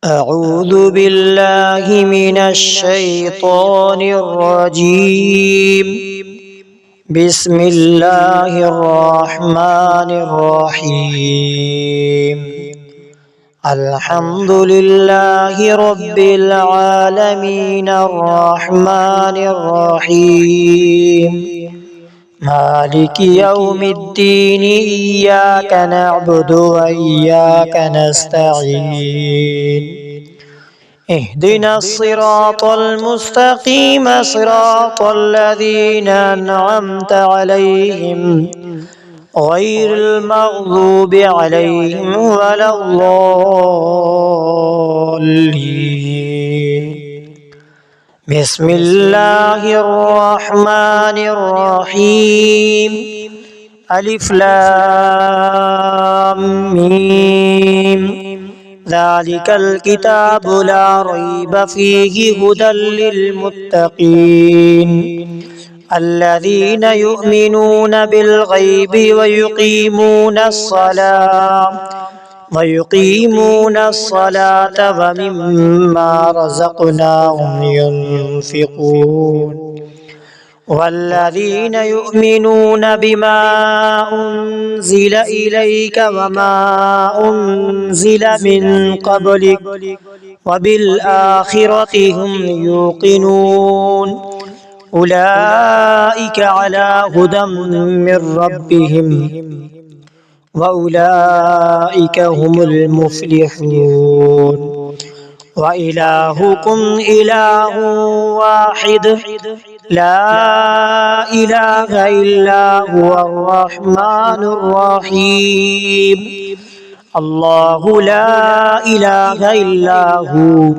أعوذ بالله من الشيطان الرجيم. بسم الله الرحمن الرحيم. الحمد لله رب العالمين الرحمن الرحيم مالك يوم الدين. إياك نعبد وإياك نستعين. اهدنا الصراط المستقيم صراط الذين أنعمت عليهم غير المغضوب عليهم ولا الضالين. بسم الله الرحمن الرحيم. ألف لام ميم. ذلك الكتاب لا ريب فيه هدى للمتقين الذين يؤمنون بالغيب ويقيمون الصلاة ومما رزقناهم ينفقون والذين يؤمنون بما أنزل إليك وما أنزل من قبلك وبالآخرة هم يوقنون أولئك على هدى من ربهم وأولئك هم المفلحون. وإلهكم إله واحد لا إله إلا هو الرحمن الرحيم. الله لا إله إلا هو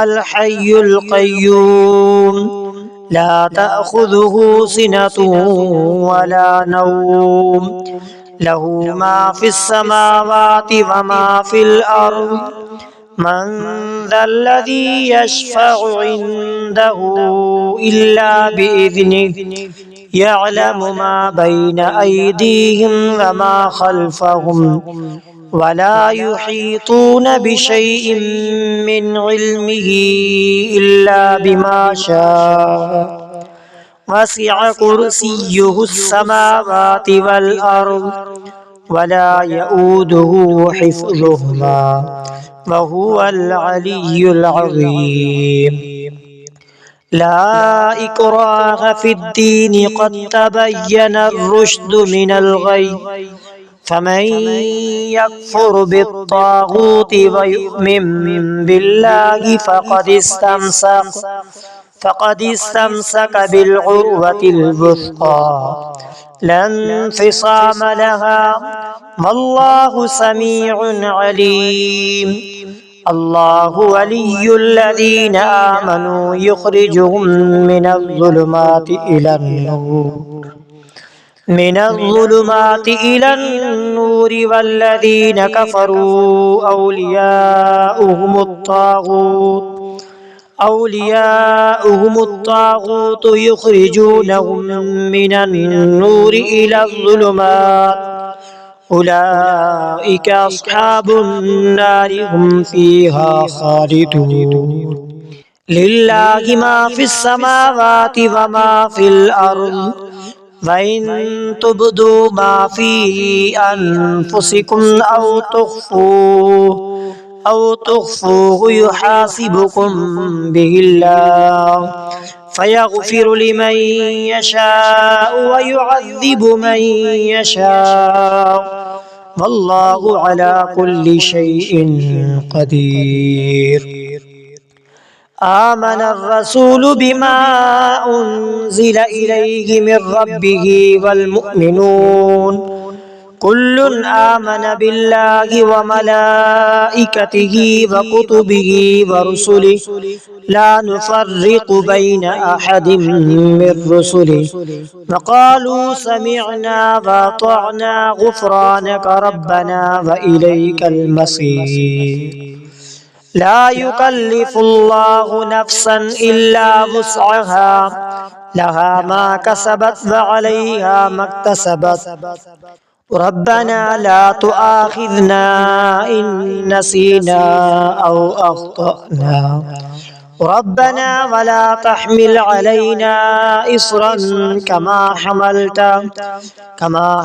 الحي القيوم لا تأخذه سنة ولا نوم له ما في السماوات وما في الأرض. من ذا الذي يشفع عنده إلا بإذنه يعلم ما بين أيديهم وما خلفهم ولا يحيطون بشيء من علمه إلا بما شاء. وسع كرسيه السماوات والأرض ولا يؤوده حفظهما وهو العلي العظيم. لا إكراه في الدين قد تبين الرشد من الغي. فمن يكفر بالطاغوت ويؤمن بالله فقد استمسك بالعروة الوثقى لا انفصام لها والله سميع عليم. الله ولي الذين آمنوا يخرجهم من الظلمات إلى النور والذين كفروا أولياؤهم الطاغوت يخرجونهم من النور إلى الظلمات أولئك أصحاب النار هم فيها خالدون. لله ما في السماوات وما في الأرض وإن تبدوا ما في أنفسكم أو تخفوه يحاسبكم به الله فيغفر لمن يشاء ويعذب من يشاء والله على كل شيء قدير. آمن الرسول بما أنزل إليه من ربه والمؤمنون كل آمن بالله وملائكته وكتبه ورسله لا نفرق بين أحد من رسله وقالوا سمعنا وأطعنا غفرانك ربنا وإليك المصير. لا يكلف الله نفسا إلا وسعها لها ما كسبت وعليها ما اكتسبت ربنا لا تؤاخذنا إن نسينا أو أخطأنا ربنا ولا تحمل علينا إصرا كما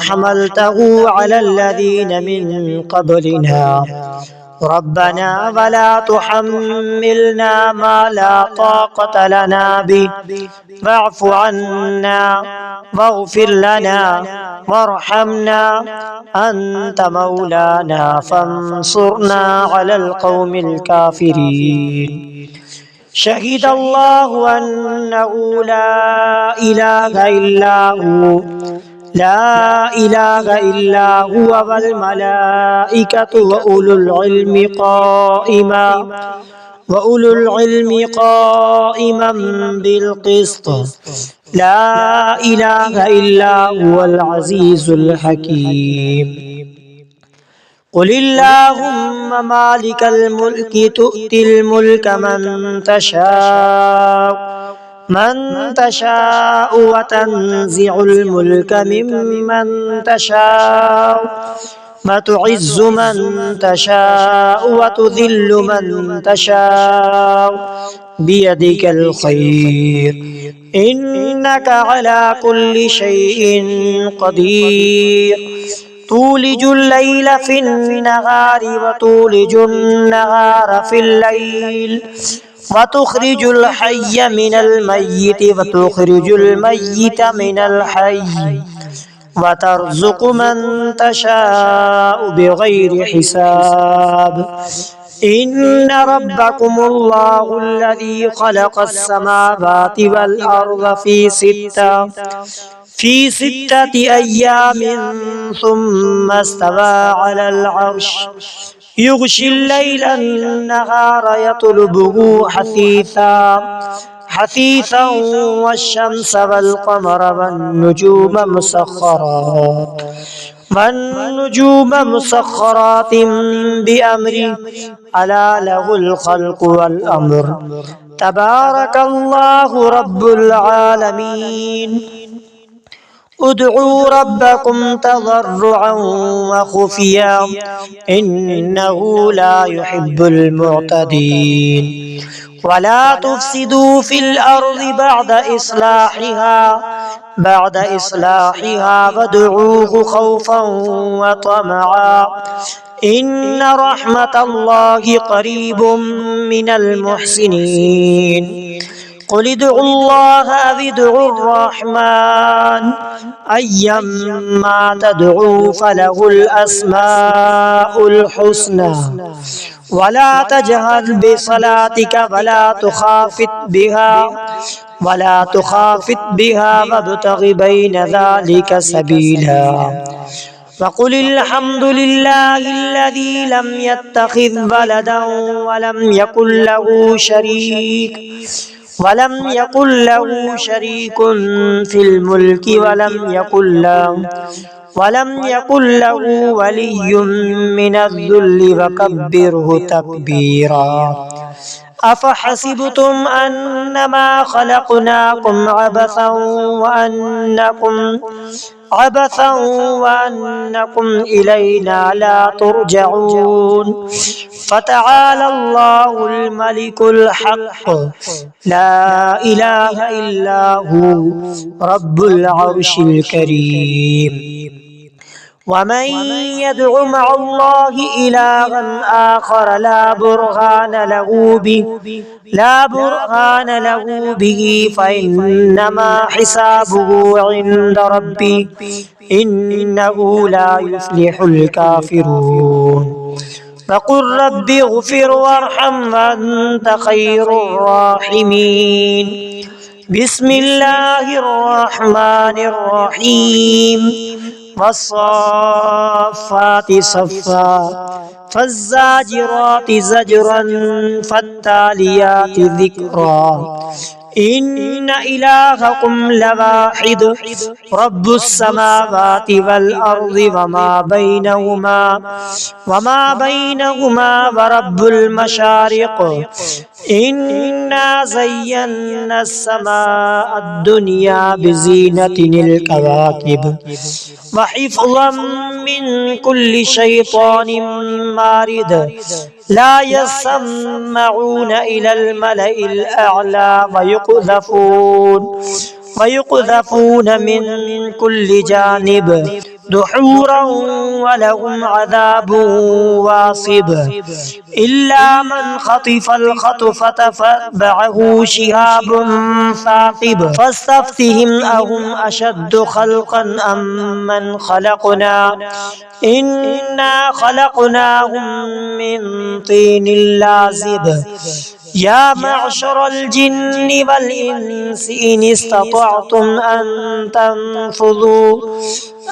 حملته على الذين من قبلنا ربنا ولا تحملنا ما لا طاقة لنا به واعف عنا واغفر لنا وارحمنا أنت مولانا فانصرنا على القوم الكافرين شهد الله أنه لا إله إلا هو والملائكة وأولو العلم قائما بالقسط لا إله إلا هو العزيز الحكيم قل اللهم مالك الملك تؤتي الملك من تشاء وتنزع الملك ممن تشاء وتعز من تشاء وتذل من تشاء بيدك الخير إنك على كل شيء قدير تولج الليل في النهار وتولج النهار في الليل وتخرج الحي من الميت وتخرج الميت من الحي وترزق من تشاء بغير حساب إن ربكم الله الذي خلق السماوات والأرض في ستة أيام ثم استوى على العرش يغشي الليل النهار يطلبه حثيثا والشمس والقمر والنجوم مسخرات بأمره ألا له الخلق والأمر تبارك الله رب العالمين ادعوا ربكم تضرعا وخفيا إنه لا يحب المعتدين ولا تفسدوا في الأرض بعد إصلاحها وادعوه خوفا وطمعا إن رحمة الله قريب من المحسنين قل ادعوا الله أو ادعوا الرحمن أيما تدعوا فله الأسماء الحسنى ولا تجهر بصلاتك ولا تخافت بها وابتغ بين ذلك سبيلا وقل الحمد لله الذي لم يتخذ ولدا ولم يكن له شريك في الملك ولم يكن له ولي من الذل وكبره تكبيرا أفحسبتم أنما خلقناكم عبثا وأنكم إلينا لا ترجعون فتعالى الله الملك الحق لا إله إلا هو رب العرش الكريم ومن يدع مع الله إلها آخر لا برهان له به فإنما حسابه عند ربه إنه لا يفلح الكافرون فقل رب اغفر وارحم وأنت خير الراحمين بسم الله الرحمن الرحيم والصافات صفا فالزاجرات زجرا فالتاليات ذكرا إن إلهكم لواحد رب السماوات والأرض وما بينهما ورب المشارق إنا زينا السماء الدنيا بزينة الكواكب وحفظا من كل شيطان مارد لا يسمعون إلى الملأ الأعلى ويقذفون من كل جانب دحورا ولهم عذاب واصب إلا من خطف الخطفة فاتبعه شهاب ثاقب فاستفتهم أهم أشد خلقا أم من خلقنا إنا خلقناهم من طين لازب يا معشر الجن والإنس إن استطعتم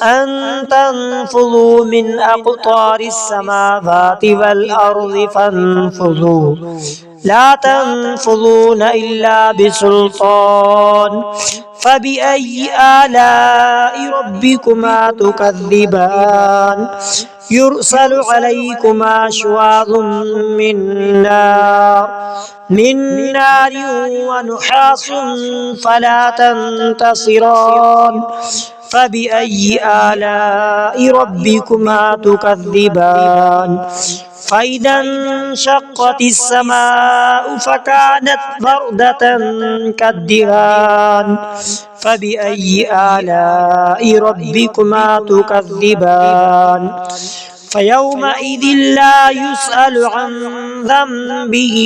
أن تنفذوا من أقطار السماوات والأرض فانفذوا لا تنفذون إلا بسلطان فبأي آلاء ربكما تكذبان يرسل عليكما شواظ من نار ونحاس فلا تنتصران فبأي آلاء ربكما تكذبان فإذا انشقت السماء فكانت بردة كالدهان فبأي آلاء ربكما تكذبان فيومئذ لا يسأل عن ذنبه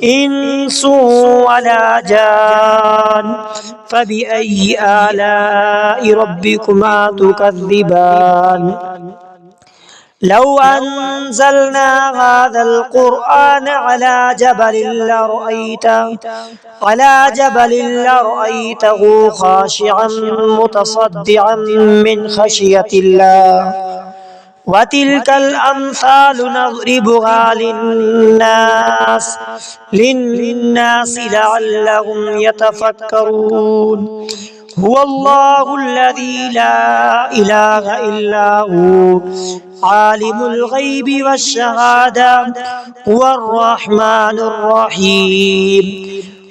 إنس ولا جان فبأي آلاء ربكما تكذبان لو أنزلنا هذا القرآن على جبل لرأيته خاشعا متصدعا من خشية الله وتلك الأمثال نضربها للناس لعلهم يتفكرون هو الله الذي لا إله إلا هو عالم الغيب والشهادة هو الرحمن الرحيم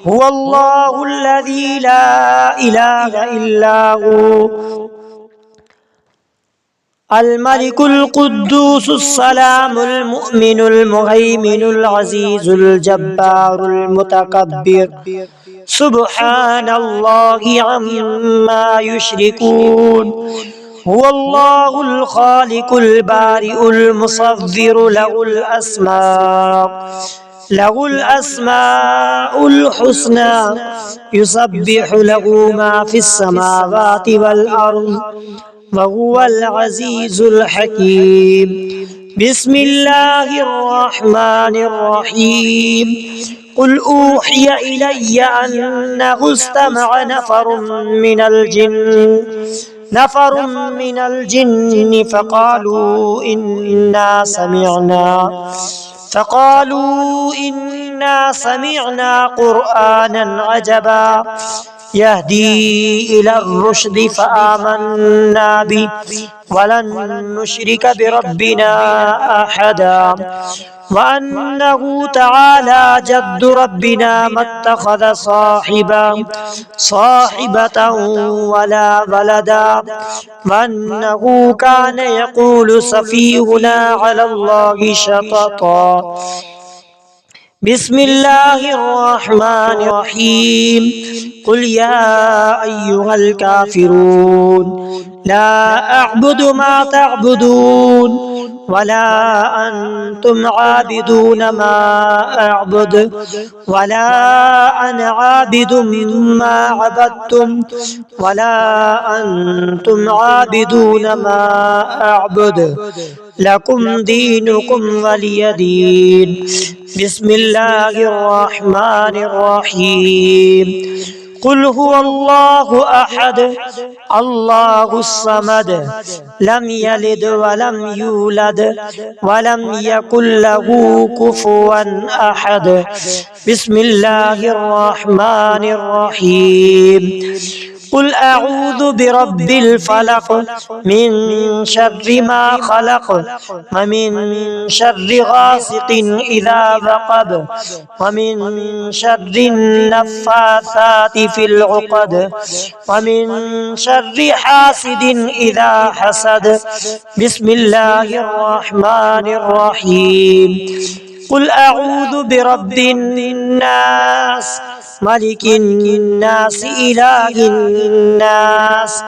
هو الله الذي لا إله إلا هو الملك القدوس السلام المؤمن المهيمن العزيز الجبار المتكبر سبحان الله عما يشركون هو الله الخالق البارئ المصور له الأسماء الحسنى يسبح له ما في السماوات والأرض وهو العزيز الحكيم بسم الله الرحمن الرحيم قل أوحي إلي أنه استمع نفر من الجن فقالوا إنا سمعنا قرآنا عجبا يهدي إلى الرشد فآمنا به ولن نشرك بربنا أحدا وأنه تعالى جد ربنا ما اتخذ صاحبة ولا ولدا وأنه كان يقول سفيهنا على الله شططا بسم الله الرحمن الرحيم قل يا أيها الكافرون لا أعبد ما تعبدون ولا أنتم عابدون ما أعبد ولا أنا عابد ما عبدتم ولا أنتم عابدون ما أعبد لكم دينكم ولي دين بسم الله الرحمن الرحيم قل هو الله أحد الله الصمد لم يلد ولم يولد ولم يكن له كفوا أحد بسم الله الرحمن الرحيم قل أعوذ برب الفلق من شر ما خلق ومن شر غاسق إذا وقب ومن شر النفاثات في العقد ومن شر حاسد إذا حسد. بسم الله الرحمن الرحيم. قل أعوذ برب الناس ملك الناس إله الناس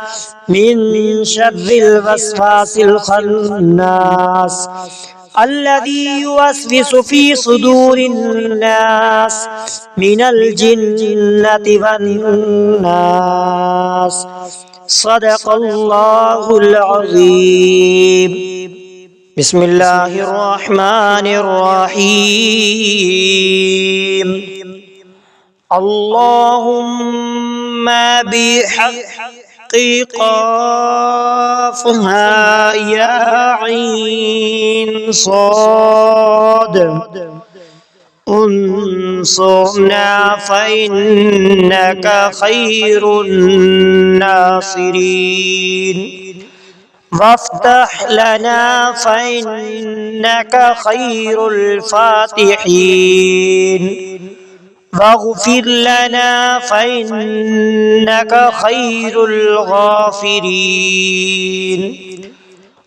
من شر الوسواس الخناس الذي يوسوس في صدور الناس من الجنة والناس. صدق الله العظيم. بسم الله الرحمن الرحيم. اللهم بحق قافها يا عين صاد انصرنا فإنك خير الناصرين وافتح لنا فإنك خير الفاتحين واغفر لنا فإنك خير الغافرين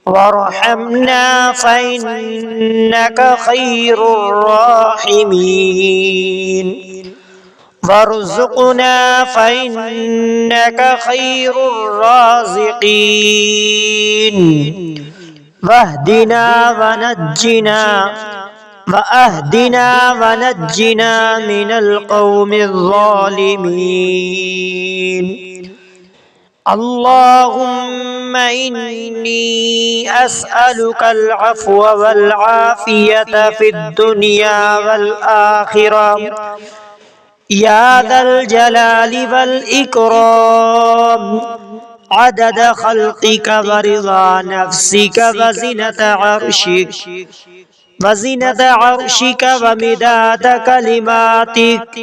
وارحمنا فإنك خير الراحمين وارزقنا فإنك خير الرازقين واهدنا ونجنا من القوم الظالمين. اللهم إني أسألك العفو والعافية في الدنيا والآخرة يا ذا الجلال والإكرام عدد خلقك ورضا نفسك وزنة عرشك ومداد كلماتك.